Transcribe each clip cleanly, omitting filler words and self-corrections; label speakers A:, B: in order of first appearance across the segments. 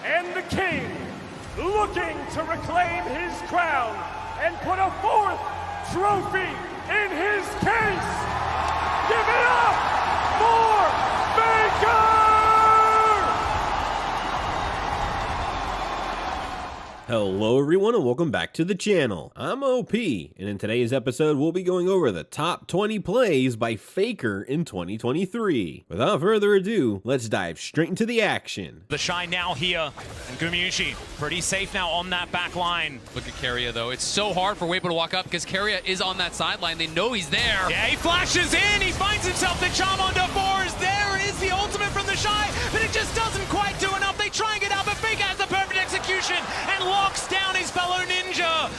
A: And the king, looking to reclaim his crown and put a fourth trophy in his case. Give it up for Faker!
B: Hello everyone and welcome back to the channel. I'm OP, and in today's episode we'll be going over the top 20 plays by Faker in 2023. Without further ado, let's dive straight into the action.
C: The Shy now here, and Gumayusi pretty safe now on that back line.
D: Look at Keria though. It's so hard for Weibo to walk up because Keria is on that sideline. They know he's there.
C: Yeah, he flashes in, he finds himself the charm onto Force. There is the ultimate from the Shy, but it just doesn't quite do enough. They try and get out, but Faker has the perfect execution and locks down his fellow ninja.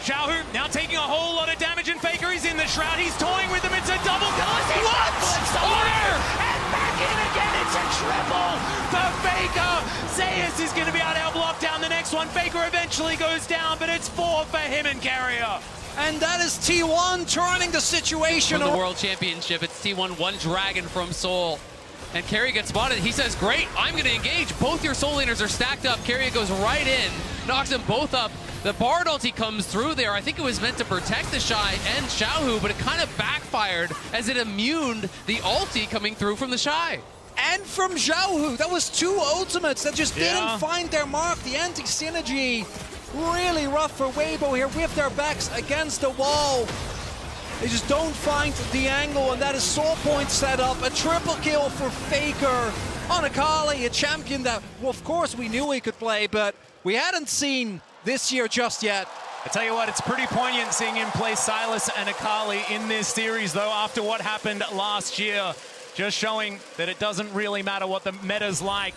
C: Xiaohu now taking a whole lot of damage, and Faker is in the shroud. He's toying with him. It's a double kill. What? Order! And back in again. It's a triple for Faker. Zeus is going to be able to help lock down the next one. Faker eventually goes down, but it's 4 for him and Keria.
E: And that is T1 turning the situation.
D: From the World Championship, it's T1, one dragon from Seoul. And Keria gets spotted. He says, great, I'm going to engage. Both your Soul Leaders are stacked up. Keria goes right in, knocks them both up. The Bard ulti comes through there. I think it was meant to protect the Shy and Xiaohu, but it kind of backfired as it immuned the ulti coming through from the Shy.
E: And from Xiaohu, that was 2 ultimates that just didn't find their mark. The anti-synergy, really rough for Weibo here with their backs against the wall. They just don't find the angle, and that is Soul Point set up. A triple kill for Faker on Akali, a champion that, well, of course, we knew he could play, but we hadn't seen this year just yet.
C: I tell you what, it's pretty poignant seeing him play Sylas and Akali in this series, though, after what happened last year. Just showing that it doesn't really matter what the meta's like.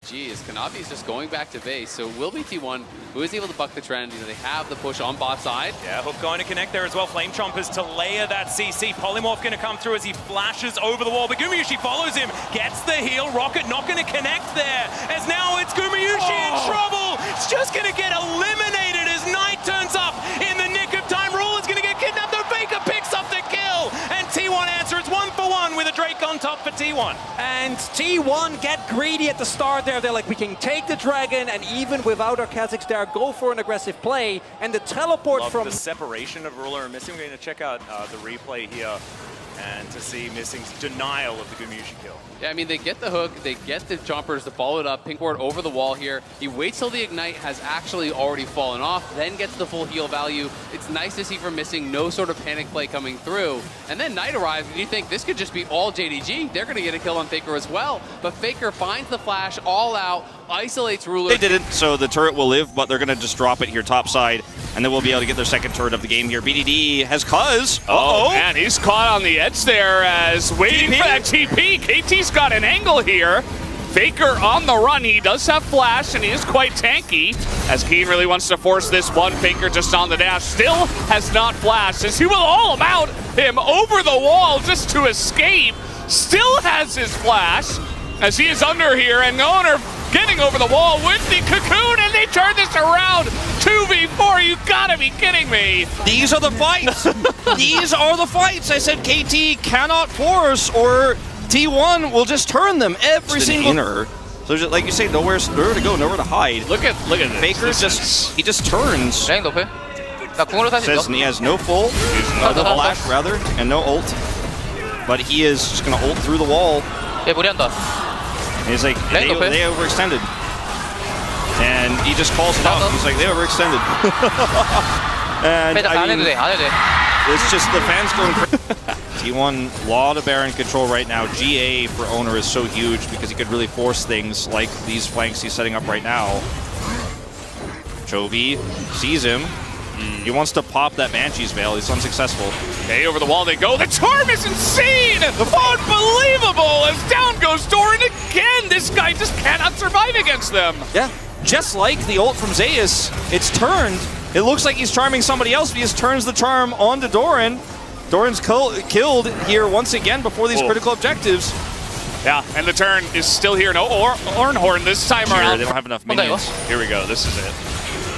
D: Geez, Kanavi is just going back to base, so will be T1 who is able to buck the trend. You know, they have the push on bot side.
C: Yeah, Hook going to connect there as well. Flame Chompers to layer that CC. Polymorph going to come through as he flashes over the wall, but Gumayusi follows him, gets the heal. Rocket not going to connect there, as now it's Gumayusi in trouble. It's just going to get eliminated as Knight turns up in the nick of time. Rule is going to get kidnapped, though Faker picks up the kill, and T1 answers 1-for-1 with a Drake on top for T1.
F: And T1 get greedy at the start there. They're like, we can take the dragon, and even without our Kha'Zix there, go for an aggressive play. And the teleport
G: Love
F: from
G: the separation of Ruler and Missing. We're going to check out the replay here and to see Missing's denial of the Gumayusi kill.
D: Yeah, I mean, they get the hook, they get the chompers to follow it up. Pinkward over the wall here. He waits till the Ignite has actually already fallen off, then gets the full heal value. It's nice to see from Missing no sort of panic play coming through. And then Knight arrives, and you think this could just be all JDG. They're going to get a kill on Faker as well. But Faker finds the flash all out, isolates Ruler.
H: They didn't, so the turret will live, but they're going to just drop it here topside, and then we'll be able to get their second turret of the game here. BDD has Cuz.
I: Oh, man, he's caught on the edge there as waiting for that TP. KT's got an angle here. Faker on the run. He does have flash, and he is quite tanky, as Keen really wants to force this one. Faker just on the dash. Still has not flashed, as he will all about him over the wall just to escape. Still has his flash, as he is under here, and Owner getting over the wall with the cocoon, and they turn this around. 2v4, you gotta be kidding me.
H: These are the fights. These are the fights. I said KT cannot force, or T1 will just turn them every single inner. So just, like you say, nowhere to go, nowhere to hide.
I: Look at this.
H: Faker he just turns. Says he has no full, no flash rather, and no ult. But he is just gonna ult through the wall. And he's like, they overextended. And he just calls it out. He's like, they overextended. And I mean, it's just the fans going crazy. T1, lot of Baron control right now. GA for Owner is so huge because he could really force things like these flanks he's setting up right now. Chovy sees him. He wants to pop that Banshee's Veil. He's unsuccessful.
I: Okay, over the wall they go. The charm is insane! Unbelievable! As down goes Doran again! This guy just cannot survive against them!
H: Yeah, just like the ult from Zeus, it's turned. It looks like he's charming somebody else, but he just turns the charm onto Doran. Doran's killed here once again before these critical objectives.
I: Yeah, and the turn is still here. No Ornhorn this time around.
H: They don't have enough minions.
I: Here we go. This is it.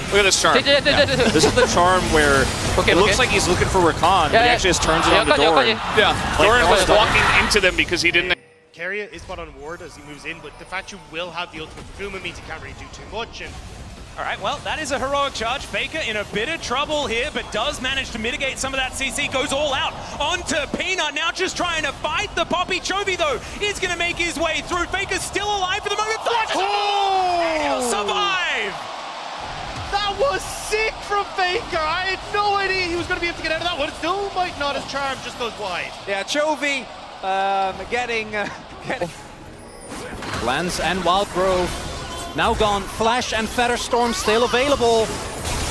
I: Look at this charm.
H: This is the charm where it looks like he's looking for Rakan, but he actually just turns it on to Doran.
I: Yeah, Doran was walking into them because he didn't.
J: Keria is spot on ward as he moves in, but the fact you will have the ultimate for Guma means he can't really do too much. And
C: All right, well, that is a heroic charge. Faker in a bit of trouble here, but does manage to mitigate some of that CC. Goes all out onto Peanut, now just trying to fight the Poppy. Chovy, though, is going to make his way through. Faker's still alive for the moment. Flash! And he'll survive!
J: that was sick from Faker. I had no idea he was going to be able to get out of that one. Still might not, his charm just goes wide.
F: Yeah, Chovy getting Lance and Wildgrove now gone. Flash and Featherstorm still available.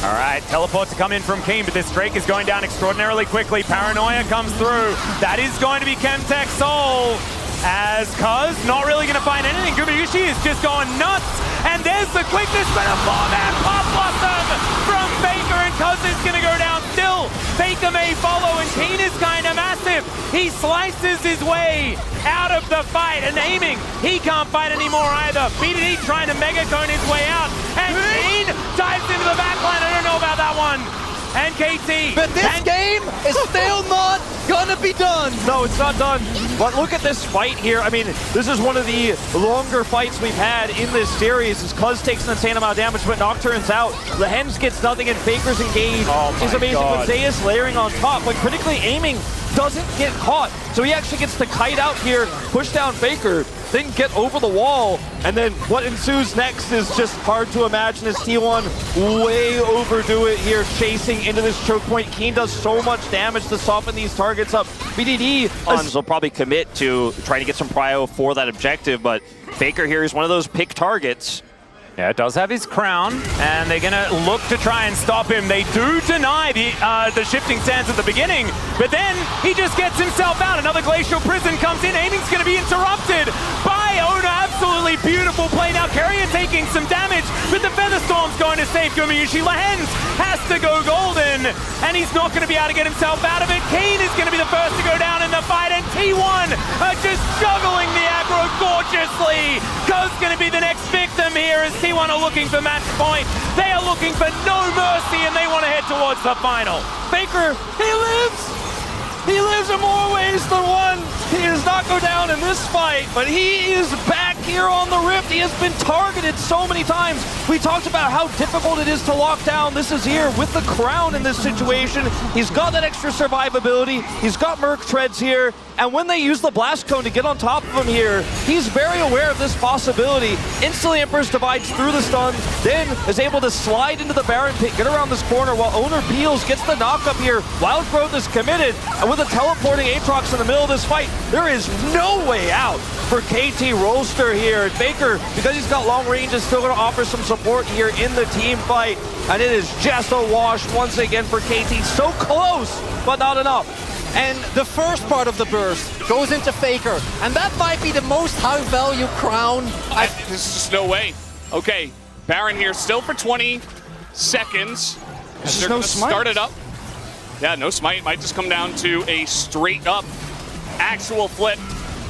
C: All right, teleport to come in from Keen, but this Drake is going down extraordinarily quickly. Paranoia comes through. That is going to be Chemtech Soul, as Cuz not really going to find anything. Gumayusi is just going nuts, and there's the quickness, but a 4-man pop blossom from Faker, and Cuz is going to go down still. Faker may follow, and Keen is kind of massive. He slices his way out of the fight, and aiming, he can't fight anymore either. BDD trying to megacone his way out, and Keen dives into the backline. I don't know about that one. And KT.
E: But this game is still not gonna be done.
K: No, it's not done. But look at this fight here. I mean, this is one of the longer fights we've had in this series. As Cuz takes an insane amount of damage, but Nocturne's out. Lehends gets nothing, and Faker's engaged. Is amazing. But Zeus layering on top, but critically aiming doesn't get caught. So he actually gets to kite out here, push down Faker, then get over the wall, and then what ensues next is just hard to imagine as T1 way overdo it here, chasing into this choke point. Keen does so much damage to soften these targets up. BDD
H: will probably commit to trying to get some prio for that objective, but Faker here is one of those pick targets.
C: Yeah, does have his crown, and they're gonna look to try and stop him. They do deny the shifting sands at the beginning, but then he just gets himself out. Another Glacial Prison comes in. Aiming's gonna be interrupted by Oda. Absolutely beautiful play. Now Keria taking some damage, but the Featherstorm's going to save Gumayusi. Lehends has to go golden, and he's not gonna be able to get himself out of it. Keen is gonna be the first to go down in the fight, and T1 are just juggling the aggro gorgeously. Go's gonna be the next victim here as T1 are looking for match point. They are looking for no mercy, and they want to head towards the final.
K: Faker, he lives! He lives in more ways than one. He does not go down in this fight, but he is back here on the Rift. He has been targeted so many times. We talked about how difficult it is to lock down. This is here with the crown in this situation. He's got that extra survivability. He's got Merc Treads here. And when they use the Blast Cone to get on top of him here, he's very aware of this possibility. Instantly Emperor's divides through the stuns, then is able to slide into the Baron pit, get around this corner while Owner Peels gets the knock up here. Wildgrowth is committed, and with a teleporting Aatrox in the middle of this fight, there is no way out for KT Rolster here. And Faker, because he's got long range, is still going to offer some support here in the team fight. And it is just a wash once again for KT. So close, but not enough.
E: And the first part of the burst goes into Faker, and that might be the most high-value crown.
I: There's just no way. Okay, Baron here still for 20 seconds. They're gonna start it up. Yeah, no smite. Might just come down to a straight-up actual flip.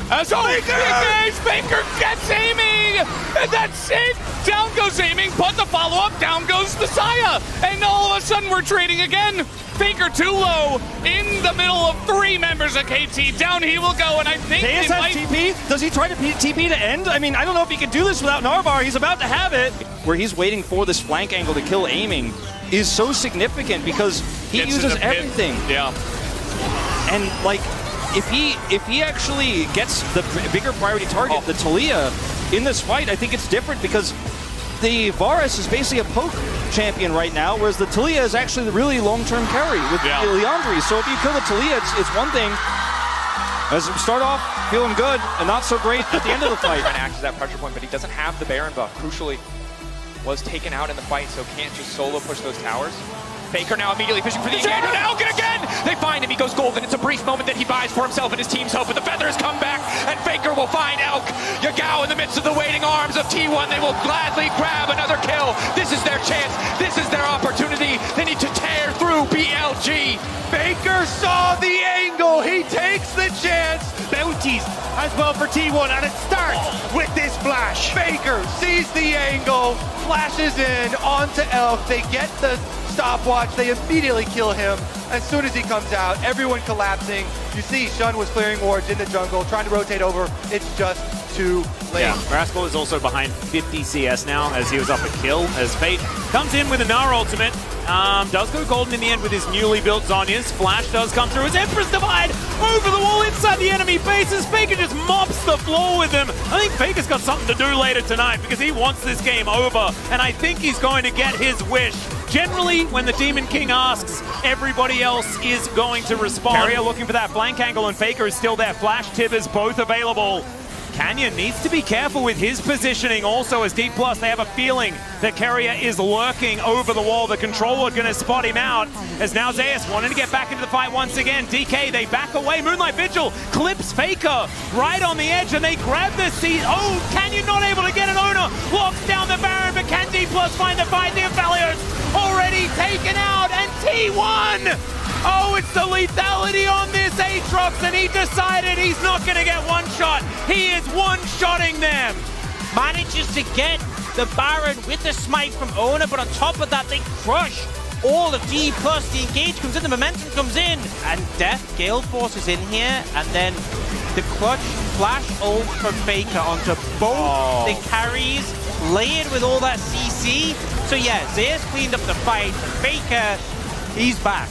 I: As Faker gets aiming, and that's it. Down goes aiming, but the follow-up, down goes the Saya, and all of a sudden we're trading again. Faker too low in the middle of 3 members of KT. Down he will go, and I think
K: Zeus has TP. Does he try to TP to end? I mean, I don't know if he can do this without Narvar. He's about to have it.
H: Where he's waiting for this flank angle to kill aiming is so significant because he uses everything.
I: Yeah.
H: And like, if he actually gets the bigger priority target, the Taliyah, in this fight, I think it's different because the Varus is basically a poke champion right now, whereas the Taliyah is actually the really long-term carry with Liandry. So if you kill the Taliyah, it's one thing. As we start off feeling good and not so great at the end of the fight.
L: Trying to act as that pressure point, but he doesn't have the Baron buff. Crucially, was taken out in the fight, so can't just solo push those towers. Faker now immediately fishing for the engager. Elk again! They find him, he goes golden. It's a brief moment that he buys for himself and his team's hope, but the Feathers come back, and Faker will find Elk. Yagao in the midst of the waiting arms of T1. They will gladly grab another kill. This is their chance. This is their opportunity. They need to tear through BLG.
J: Faker saw the angle. He takes the chance. Bounties as well for T1, and it starts with this flash. Faker sees the angle, flashes in onto Elk. They get the stopwatch. They immediately kill him. As soon as he comes out, everyone collapsing. You see Shun was clearing wards in the jungle, trying to rotate over. It's just too late.
M: Yeah, Rascal is also behind 50 CS now as he was up a kill. As Fate comes in with a Gnar ultimate. Does go golden in the end with his newly built Zhonya's. Flash does come through as Empress Divide over the wall inside the enemy base as Faker just mops the floor with him. I think Faker's got something to do later tonight because he wants this game over, and I think he's going to get his wish. Generally, when the Demon King asks, everybody else is going to respond. Keria looking for that flank angle, and Faker is still there. Flash, Tibbers, both available. Canyon needs to be careful with his positioning also as D+, they have a feeling that Keria is lurking over the wall. The controller going to spot him out as now Zeus wanting to get back into the fight once again. DK, they back away. Moonlight Vigil clips Faker right on the edge and they grab the seat. Oh, Canyon not able to get an owner. Locks down the Baron, but can D+ find the fight? The Aphelios already taken out and T1! Oh, it's the lethality on this Aatrox, and he decided he's not going to get one shot. He is one-shotting them.
N: Manages to get the Baron with the smite from Owner, but on top of that, they crush all of D+. The engage comes in, the momentum comes in, and Death Gale Force is in here, and then the clutch flash ult from Faker onto both the carries, layered with all that CC. So yeah, Zeus cleaned up the fight. Faker, he's back.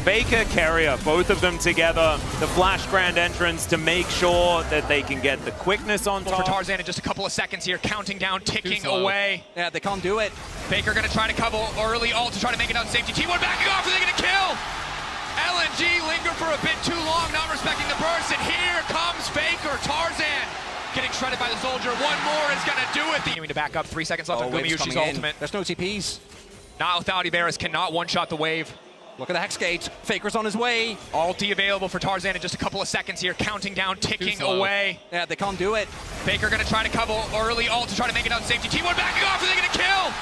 M: Faker, Keria, both of them together. The Flash Grand Entrance to make sure that they can get the quickness on top.
L: For Tarzan in just a couple of seconds here, counting down, ticking away.
F: Yeah, they can't do it.
L: Faker gonna try to cover early ult to try to make it out safety. T1 backing off, are they gonna kill? LNG linger for a bit too long, not respecting the burst, and here comes Faker. Tarzan getting shredded by the soldier. One more is gonna do it. Continuing to back up, 3 seconds left on Gumayusi's ultimate.
F: There's no TPs.
L: Now Lethality Varus cannot one-shot the wave.
F: Look at the Hex Gate. Faker's on his way.
L: Ulti available for Tarzan in just a couple of seconds here, counting down, ticking away.
F: Yeah, they can't do it.
L: Faker gonna try to cover early ult to try to make it out safety. T1 backing off, are they gonna kill?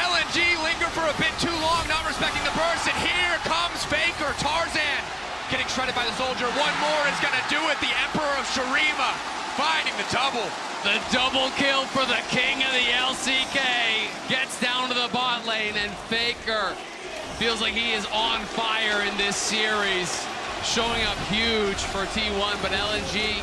L: LNG linger for a bit too long, not respecting the burst, and here comes Faker. Tarzan getting shredded by the soldier. One more is gonna do it. The Emperor of Shurima finding the double.
D: The double kill for the king of the LCK. Gets down to the bot lane, and Faker feels like he is on fire in this series. Showing up huge for T1, but LNG,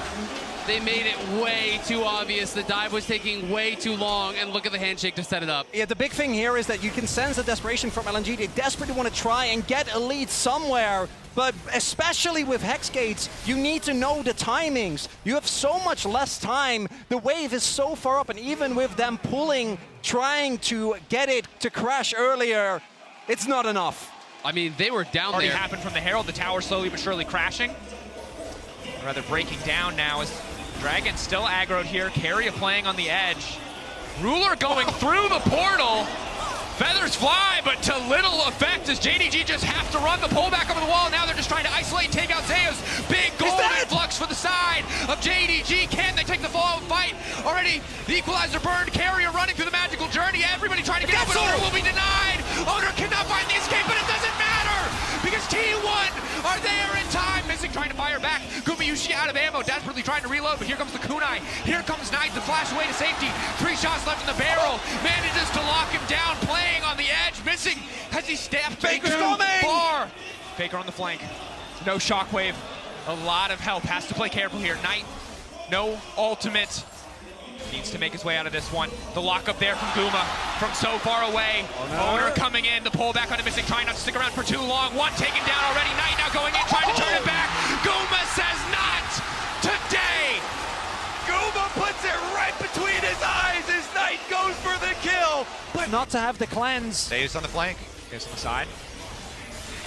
D: they made it way too obvious. The dive was taking way too long, and look at the handshake to set it up.
F: Yeah, the big thing here is that you can sense the desperation from LNG. They desperately want to try and get a lead somewhere, but especially with Hex Gates, you need to know the timings. You have so much less time. The wave is so far up, and even with them pulling, trying to get it to crash earlier, it's not enough.
D: I mean, they were down
L: Already
D: there.
L: happened from the Herald, the tower slowly but surely crashing. Or rather breaking down now as Dragon still aggroed here. Keria playing on the edge. Ruler going through the portal. Feathers fly, but to little effect as JDG just have to run the pullback over the wall. Now they're just trying to isolate, take out Zeus. Big golden flux for the side of JDG. Can they take the fall fight? Already the equalizer burned. Keria running through the magical journey. Everybody trying to get out, but Owner will be denied. Owner cannot find the escape, but it doesn't matter because T1 are there in time. Missing trying to fire back. Gumayusi out of ammo, desperately trying to reload, but here comes the kunai. Here comes Knight, the flash away to safety. 3 shots left in the barrel. Manages to lock him down, playing on the edge, missing. Has he stabbed
F: Faker's coming!
L: Far. Faker on the flank. No shockwave. A lot of help. Has to play careful here. Knight, no ultimate. Needs to make his way out of this one. The lockup there from Guma from so far away. Owner coming in, the pullback on the missing, trying not to stick around for too long. One taken down already. Knight now going in, trying to turn it back. Guma says not today.
J: Guma puts it right between his eyes as Knight goes for the kill.
F: But not to have the cleanse.
L: Stays on the flank. Stays on the side.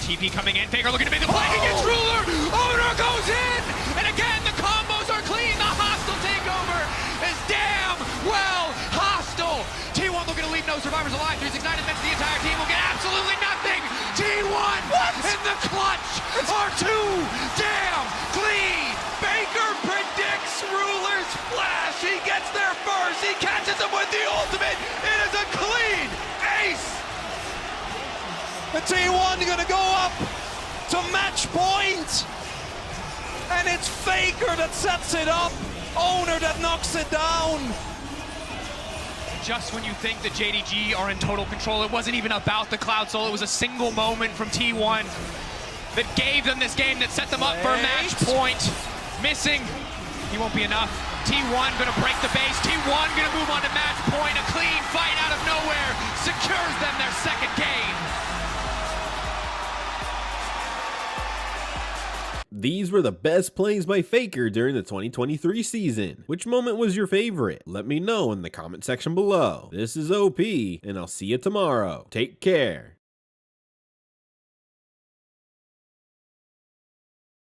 L: TP coming in. Faker looking to make the play against Ruler. Owner goes in. And again, the combos are clean. The hostile takeover is damn well hostile. T1 looking to leave no survivors alive. 369 admits the entire team will get absolutely nothing. T1 in the clutch are too damn clean.
J: Baker predicts Ruler's flash. He gets there first. He catches him with the ultimate. It is a clean ace.
F: The T1 gonna go up to match point. And it's Faker that sets it up. Owner that knocks it down.
C: just when you think that JDG are in total control. It wasn't even about the Cloud Soul. It was a single moment from T1 that gave them this game, that set them up for a match point. Missing, he won't be enough. T1 gonna break the base. T1 gonna move on to match point. A clean fight out of nowhere secures them their second game.
B: These were the best plays by Faker during the 2023 season. Which moment was your favorite? Let me know in the comment section below. This is OP, and I'll see you tomorrow. Take care.